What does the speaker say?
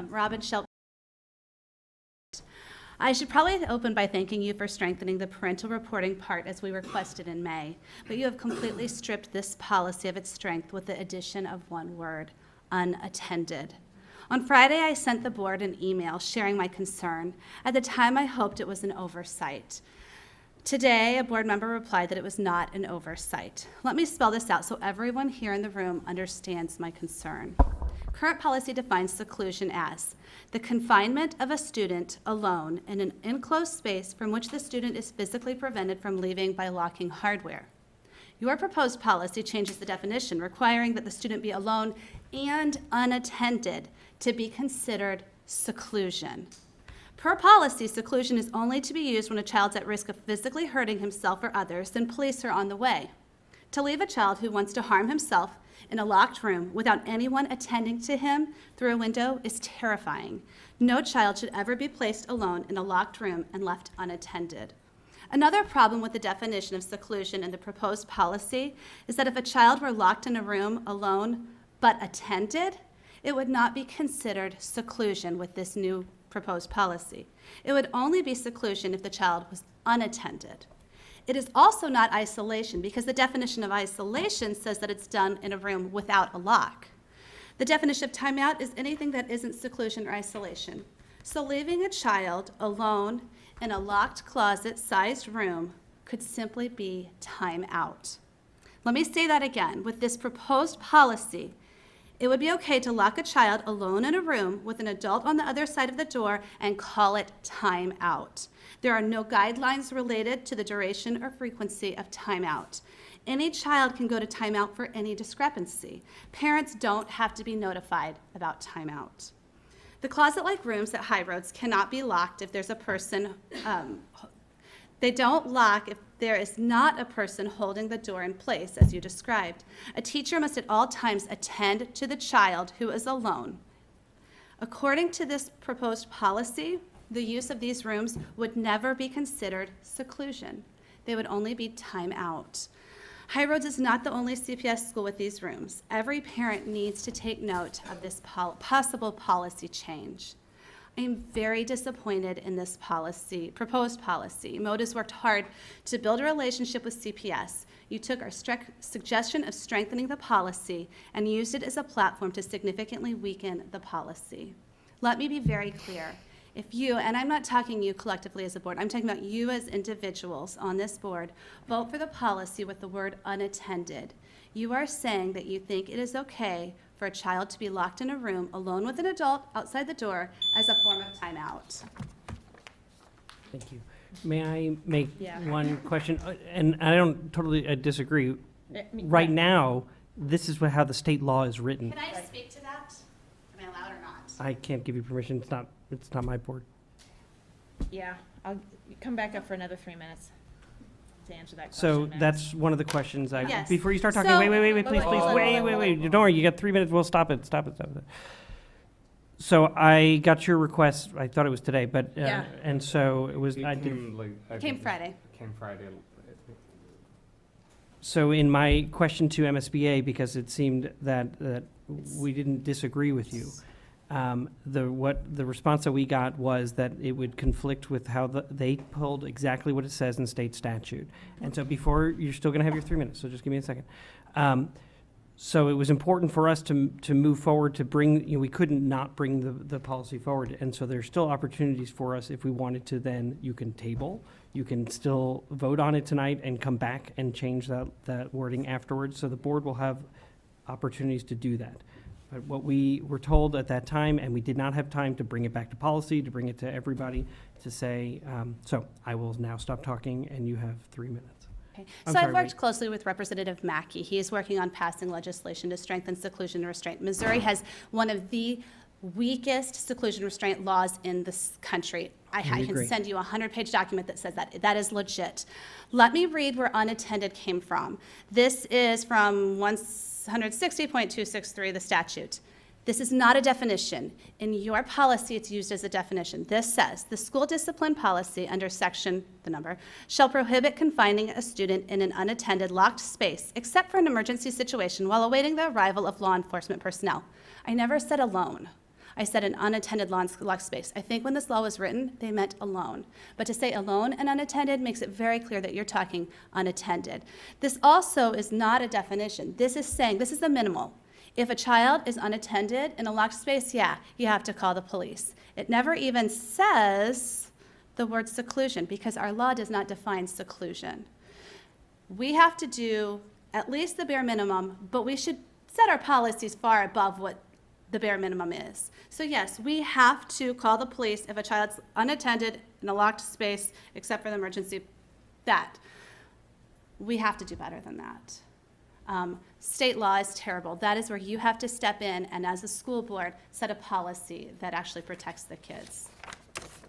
Robin Shelp. I should probably open by thanking you for strengthening the parental reporting part as we requested in May, but you have completely stripped this policy of its strength with the addition of one word, unattended. On Friday, I sent the board an email sharing my concern. At the time, I hoped it was an oversight. Today, a board member replied that it was not an oversight. Let me spell this out so everyone here in the room understands my concern. Current policy defines seclusion as the confinement of a student alone in an enclosed space from which the student is physically prevented from leaving by locking hardware. Your proposed policy changes the definition, requiring that the student be alone and unattended to be considered seclusion. Per policy, seclusion is only to be used when a child's at risk of physically hurting himself or others and police are on the way. To leave a child who wants to harm himself in a locked room without anyone attending to him through a window is terrifying. No child should ever be placed alone in a locked room and left unattended. Another problem with the definition of seclusion in the proposed policy is that if a child were locked in a room alone but attended, it would not be considered seclusion with this new proposed policy. It would only be seclusion if the child was unattended. It is also not isolation because the definition of isolation says that it's done in a room without a lock. The definition of timeout is anything that isn't seclusion or isolation. So leaving a child alone in a locked closet-sized room could simply be timeout. Let me say that again. With this proposed policy, it would be okay to lock a child alone in a room with an adult on the other side of the door and call it timeout. There are no guidelines related to the duration or frequency of timeout. Any child can go to timeout for any discrepancy. Parents don't have to be notified about timeout. The closet-like rooms at High Roads cannot be locked if there's a person. They don't lock if there is not a person holding the door in place, as you described. A teacher must at all times attend to the child who is alone. According to this proposed policy, the use of these rooms would never be considered seclusion. They would only be timeout. High Roads is not the only CPS school with these rooms. Every parent needs to take note of this possible policy change. I am very disappointed in this proposed policy. Mode has worked hard to build a relationship with CPS. You took our suggestion of strengthening the policy and used it as a platform to significantly weaken the policy. Let me be very clear. If you, and I'm not talking you collectively as a board, I'm talking about you as individuals on this board, vote for the policy with the word unattended, you are saying that you think it is okay for a child to be locked in a room alone with an adult outside the door as a form of timeout. Thank you. May I make one question? And I don't totally disagree. Right now, this is how the state law is written. Can I speak to that? Am I allowed or not? I can't give you permission. It's not my board. Yeah, I'll come back up for another 3 minutes to answer that question. So Max. that's one of the questions Yes. before you start talking, So- wait, please, wait. Don't worry, you got 3 minutes. We'll stop it. So I got your request. I thought it was today, but, Yeah. and so it was, I did. Came Friday. Came Friday. So in my question to MSBA, because it seemed that we didn't disagree with you, the response that we got was that it would conflict with how they pulled exactly what it says in state statute. And so you're still going to have your 3 minutes, so just give me a second. So it was important for us to move forward to bring, we couldn't not bring the policy forward. And so there's still opportunities for us if we wanted to. Then you can table, you can still vote on it tonight and come back and change that wording afterwards. So the board will have opportunities to do that. But what we were told at that time, and we did not have time to bring it back to policy, to bring it to everybody, to say, so I will now stop talking and you have 3 minutes. Okay. I'm So I've sorry, worked wait. closely with Representative Mackey. He is working on passing legislation to strengthen seclusion and restraint. Missouri has one of the weakest seclusion restraint laws in this country. I can agree. send you a 100-page document that says that. That is legit. Let me read where unattended came from. This is from 160.263, the statute. This is not a definition. In your policy, it's used as a definition. This says, the school discipline policy under section, the number, shall prohibit confining a student in an unattended locked space, except for an emergency situation while awaiting the arrival of law enforcement personnel. I never said alone. I said an unattended locked space. I think when this law was written, they meant alone. But to say alone and unattended makes it very clear that you're talking unattended. This also is not a definition. This is saying, this is the minimal. If a child is unattended in a locked space, yeah, you have to call the police. It never even says the word seclusion because our law does not define seclusion. We have to do at least the bare minimum, but we should set our policies far above what the bare minimum is. So yes, we have to call the police if a child's unattended in a locked space, except for the emergency, that. We have to do better than that. State law is terrible. That is where you have to step in and as a school board, set a policy that actually protects the kids.